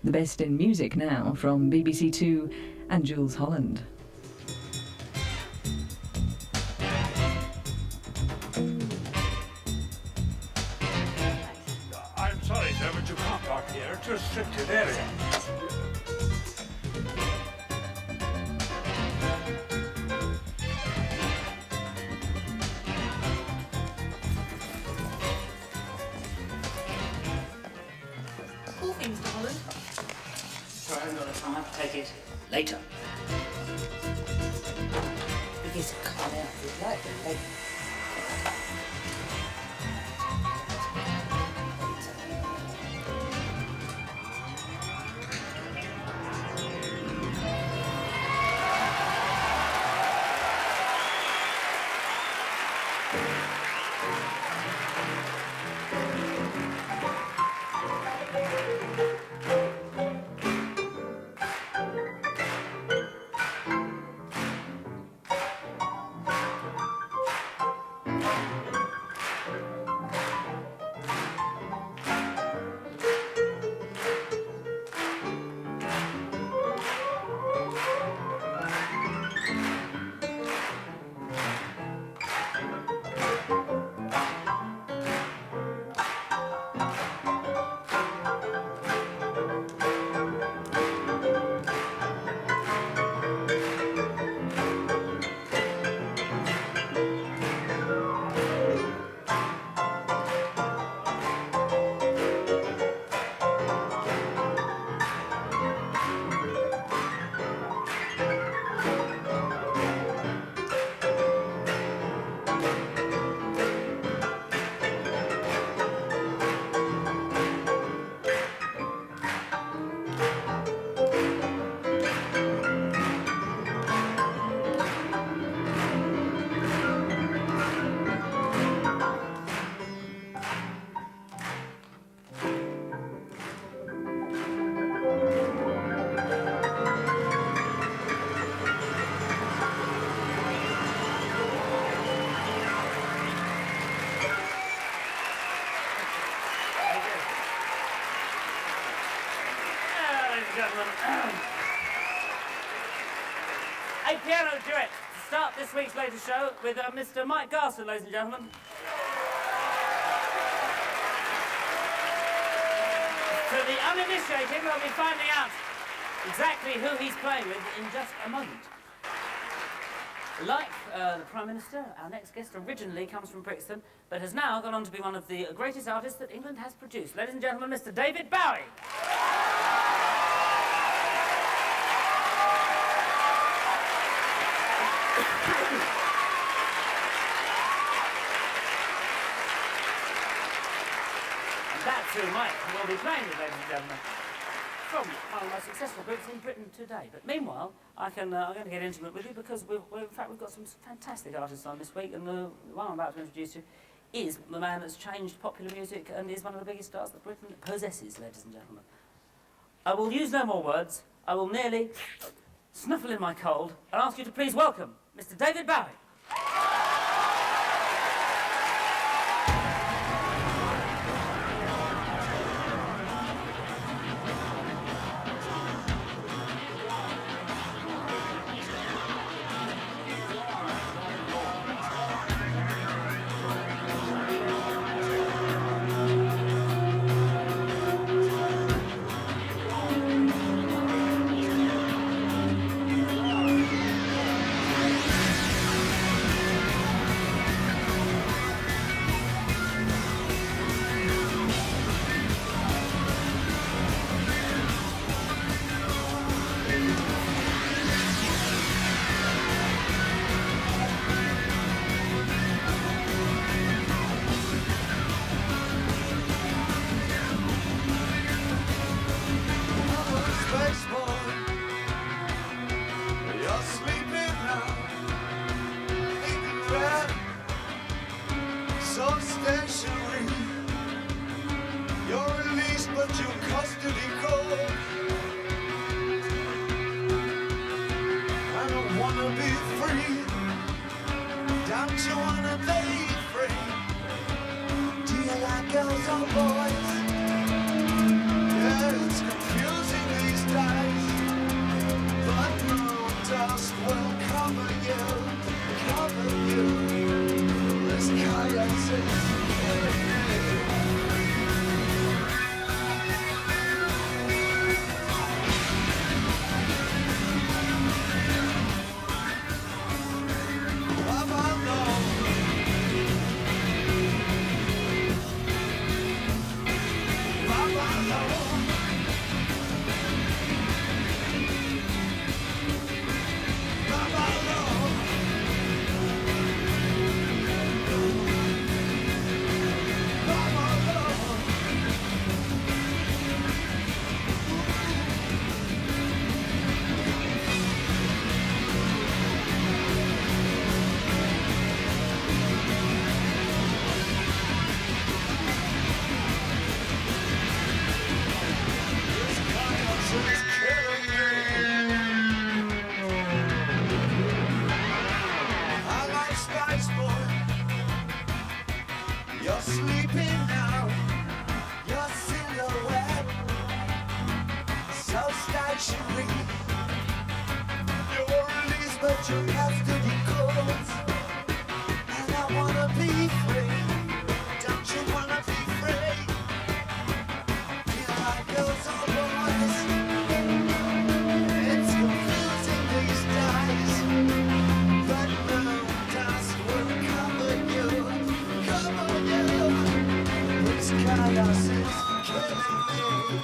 The best in music now from BBC Two and Jools, Holland. I'm sorry, sir, but you can't park here. It's a restricted area. Cool things, Holland. Sorry, I haven't got the time. Take it later. Because I can't out if you'd like it later. A piano duet to start this week's latest show with Mr. Mike Garson, ladies and gentlemen. To the uninitiated, we'll be finding out exactly who he's playing with in just a moment. Like the Prime Minister, our next guest originally comes from Brixton, but has now gone on to be one of the greatest artists that England has produced. Ladies and gentlemen, Mr. David Bowie. That's who Mike will be playing with, ladies and gentlemen, from one of the most successful groups in Britain today. But meanwhile, I'm going to get intimate with you because in fact we've got some fantastic artists on this week, and the one I'm about to introduce you is the man that's changed popular music and is one of the biggest stars that Britain possesses, ladies and gentlemen. I will use no more words. I will merely snuffle in my cold and ask you to please welcome Mr. David Bowie. You're sleeping now, your silhouette so stationary. You're released, but you have to be caught. And I wanna be free. Don't you wanna be free? Feel like girls or boys. It's confusing these days, but no dust will cover you. This chaos is killing me.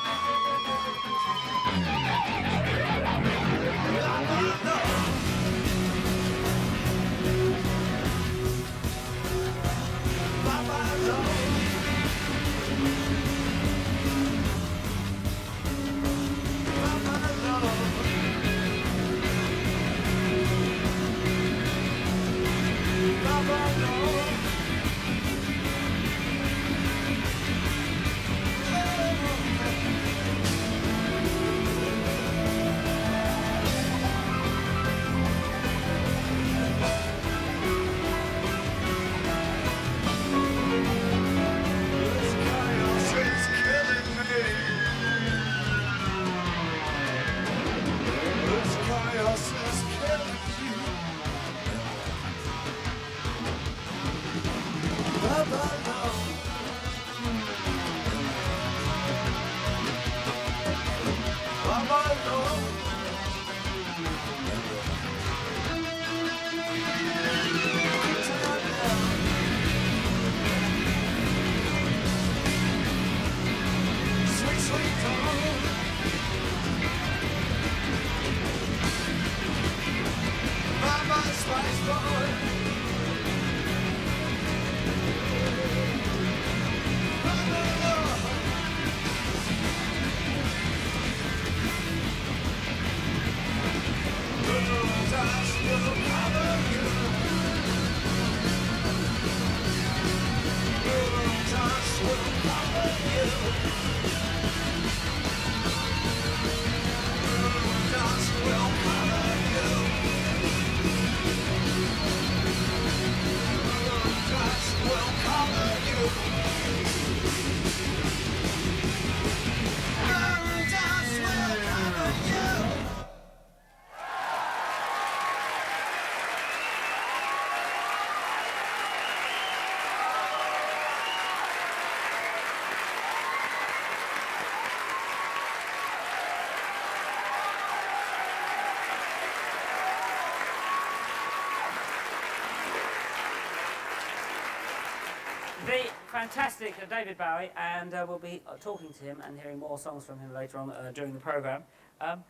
The fantastic David Bowie, and we'll be talking to him and hearing more songs from him later on during the programme. And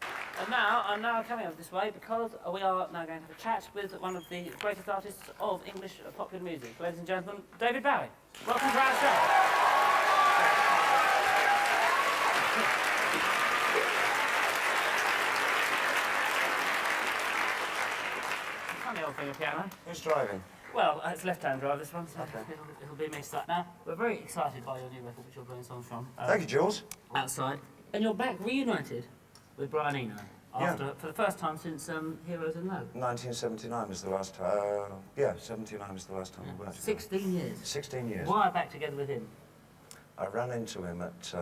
now, I'm now coming up this way because we are now going to have a chat with one of the greatest artists of English popular music. Ladies and gentlemen, David Bowie. Welcome to our show. Funny old thing, a piano. Who's driving? Well, it's left-hand drive, this one, so it'll be me start. Now, we're very excited by your new record, which you're playing songs from. Thank you, Jools. Outside. And you're back reunited with Brian Eno after, for the first time since Heroes in Low. 1979 was the last time. Yeah, 79 was the last time we worked. 16 years. 16 years. Why back together with him? I ran into him at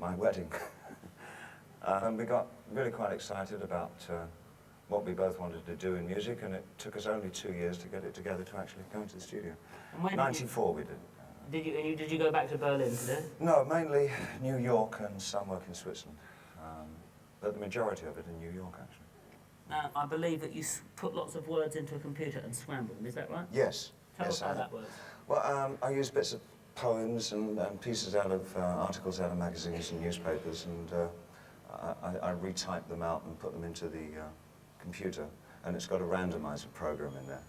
my wedding. And we got really quite excited about what we both wanted to do in music, and it took us only 2 years to get it together to actually go into the studio. And when 94 we did. Did you go back to Berlin to do it? No, mainly New York and some work in Switzerland. But the majority of it in New York, actually. Now, I believe that you put lots of words into a computer and scramble them, is that right? Yes. Tell yes, us how that works. Well, I use bits of poems and pieces out of articles out of magazines and newspapers, and I retype them out and put them into the computer, and it's got a randomizer program in there.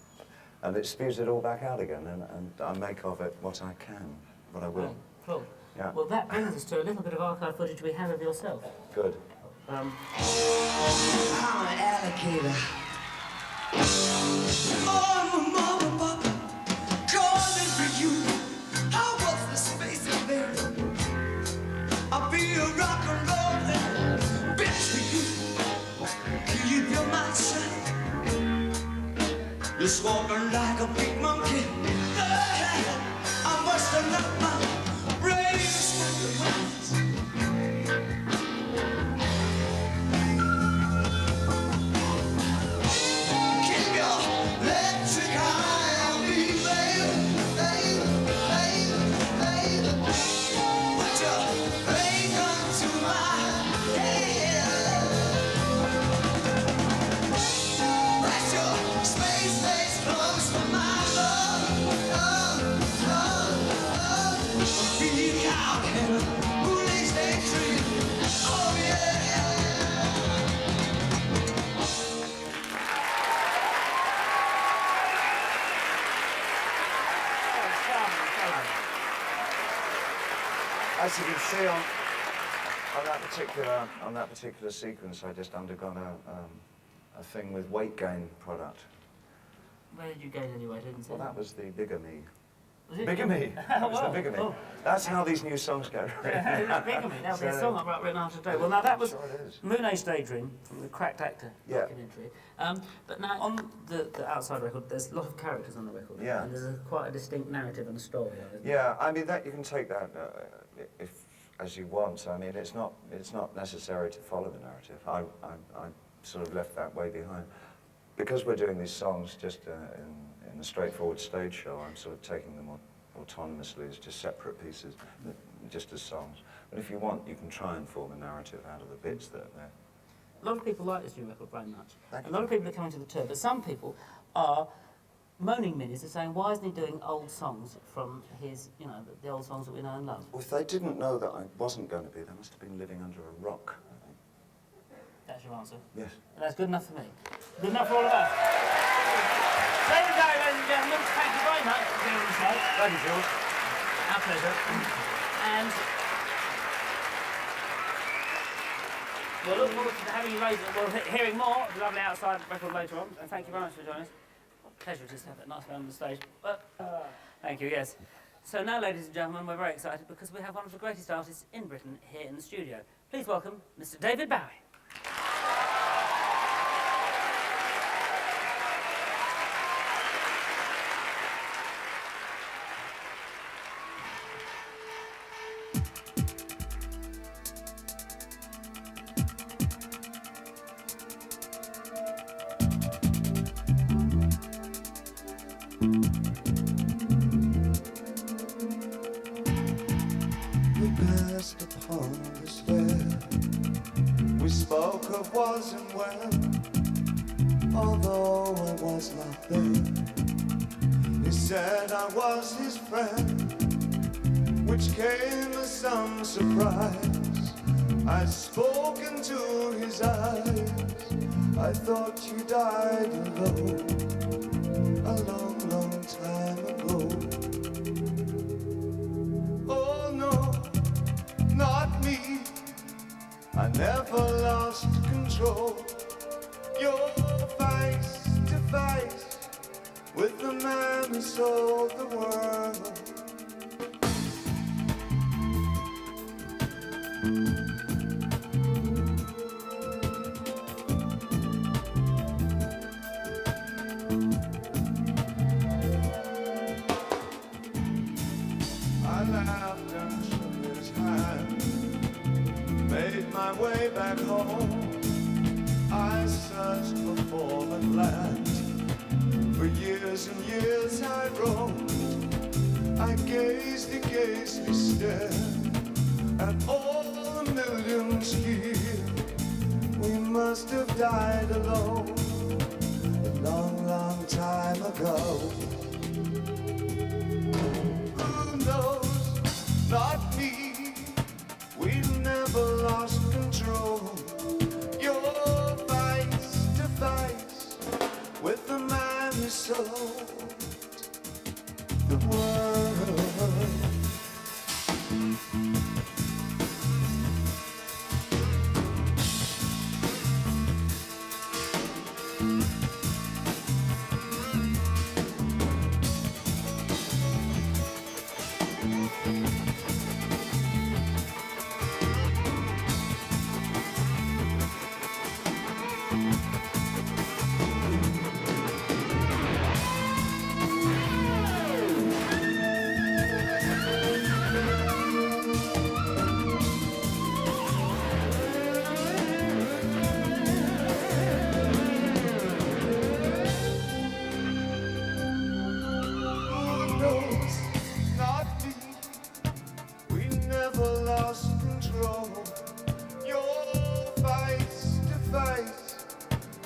And it spews it all back out again, and I make of it what I can, what I will. Cool. Yeah. Well, that brings us to a little bit of archive footage we have of yourself. Good. I'm an alligator. I'm a mama papa calling for you. I was the space invader. I'll be a rock and roll bitch for you. Can you feel my scent? You're swarming like a big monkey. I must have left my brain smoking wings. Keep your electric eye on me, baby, baby, baby, baby. Put your finger to my head. Press your space close to my love. Be out in a woolly state tree. Oh yeah. As you can see on that particular sequence, I just undergone a thing with weight gain product. Where did you gain any weight? I didn't see Well, that was the bigger me. Was it? Bigger me. That was the bigger me. Oh. That's how these new songs go. Bigger me. That was a song I've written after today. Well, now that was Sure it is. Moon Age Daydream from the Cracked Actor Yeah. documentary. But now on the outside record, there's a lot of characters on the record. Yeah. And there's quite a distinct narrative and story. Isn't there? Yeah, I mean that you can take that if as you want. I mean it's not necessary to follow the narrative. I sort of left that way behind because we're doing these songs just in a straightforward stage show. I'm sort of taking them autonomously as just separate pieces, just as songs. But if you want, you can try and form a narrative out of the bits that are there. A lot of people like this new record very much. Thank A you. lot of people are coming to the tour, but some people are moaning minis and saying, why isn't he doing old songs from his, you know, the old songs that we know and love? Well, if they didn't know that I wasn't going to be, they must have been living under a rock, I think. That's your answer. Yes. And that's good enough for me. Good enough for all of us. There we go, ladies and gentlemen. Thank you very much for being on the show. Thank you, Jools. Our pleasure. And we'll look forward to having you later. We'll hearing more of the lovely outside record later on. And thank you very much for joining us. Pleasure just to have that nice man on the stage. Thank you, yes. So now, ladies and gentlemen, we're very excited because we have one of the greatest artists in Britain here in the studio. Please welcome Mr. David Bowie. We passed upon the stair. We spoke of was and when, although I was not there. He said I was his friend, which came as some surprise. I'd spoken to his eyes. I thought you died alone a long, long time ago. Oh no, not me. I never lost control. You're face to face with the man who sold the world. I laughed and shook his hand, made my way back home. I searched for foreign land. For years and years I roamed. I gazed, he gazed, he stared at all the millions here. We must have died alone a long, long time ago. Who knows? sold the world.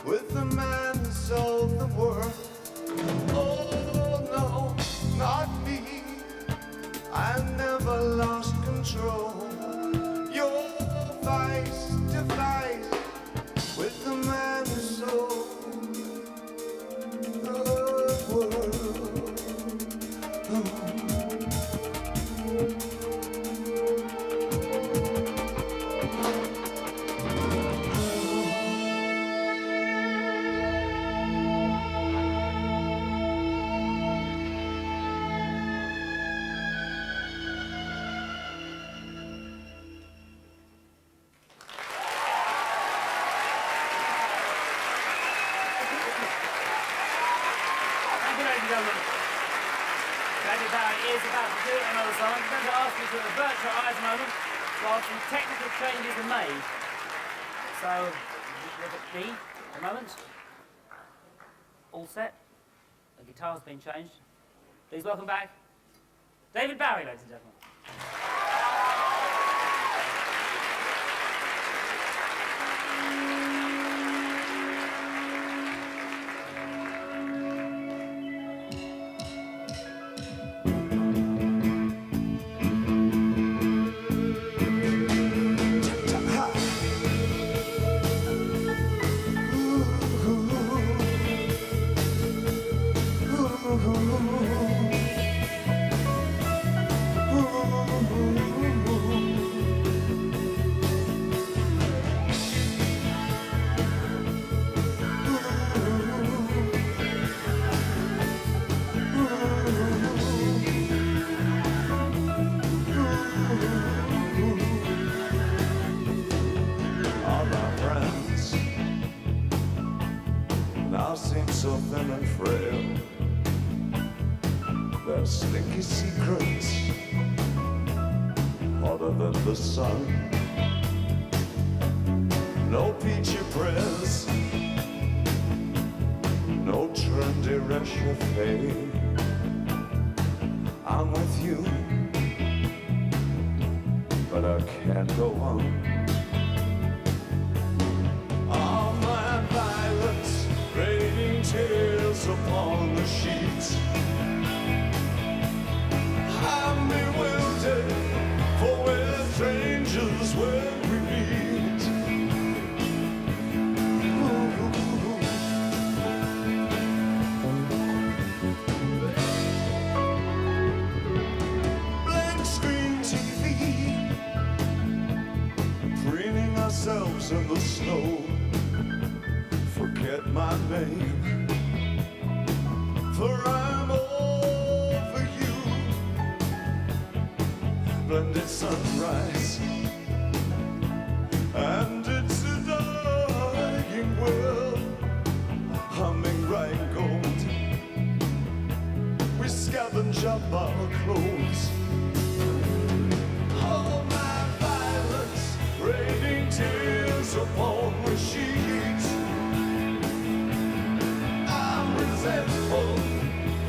With the man who sold the world. Oh no, not me. I never lost control. You're face to face with the man who sold the world. David Bowie is about to do another song. I'm going to ask you to avert your eyes a moment while some technical changes are made. So, look at D a moment. All set. The guitar's been changed. Please welcome back David Bowie, ladies and gentlemen. So thin and frail, their slinky secrets hotter than the sun. No peachy prayers, no trendy réchauffé. I'm with you, but I can't go on. All my violence raining tears upon the sheets. I'm bewildered, for we're strangers when we meet. Blank screen TV, preening ourselves in the snow. Forget my name, for I'm over you. Blended sunrise, and it's a dying world. Humming rag gold, we scavenge up our clothes. All my violence, raining tears upon the sheets. Resentful,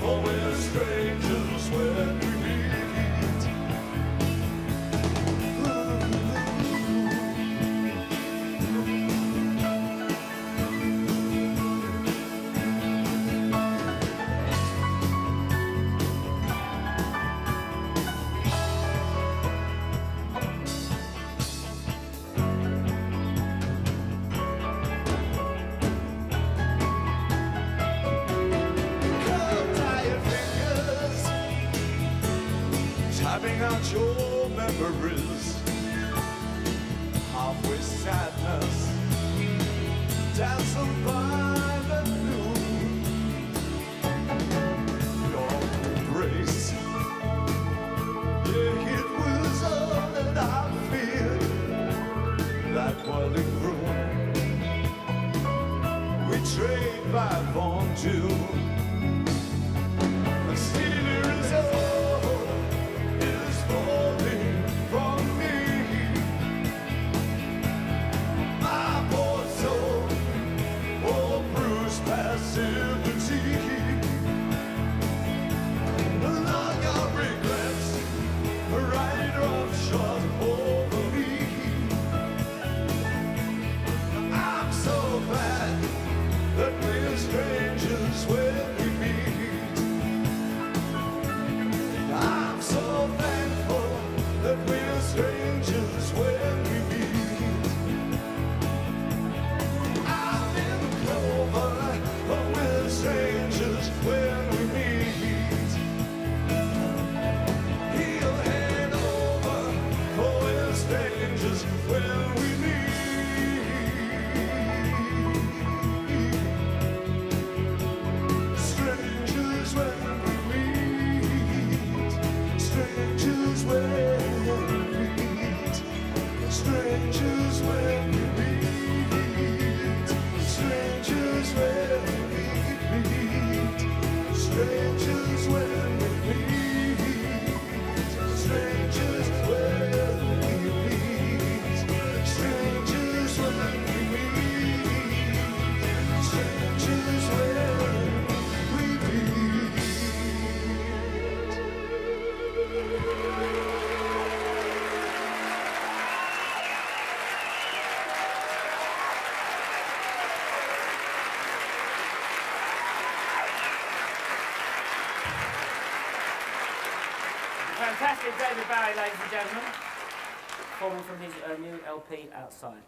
for we're strangers when we meet. born to. A sinner's soul is falling from me. My poor soul, oh bruised passivity. Long your regrets, right roughshod over me. I'm so glad that we're strangers when we meet. I'm so thankful that we're strangers when we meet. I'm in clover, but we're strangers when we meet. He'll head over, for we're strangers when we meet. Strangers when we meet. Strangers when we meet. Strangers when we meet. Strangers when we meet. Strangers when we meet. Strangers when we meet. Strangers when we meet. Strangers when we meet. Fantastic David Bowie, ladies and gentlemen, performing from his new LP Outside.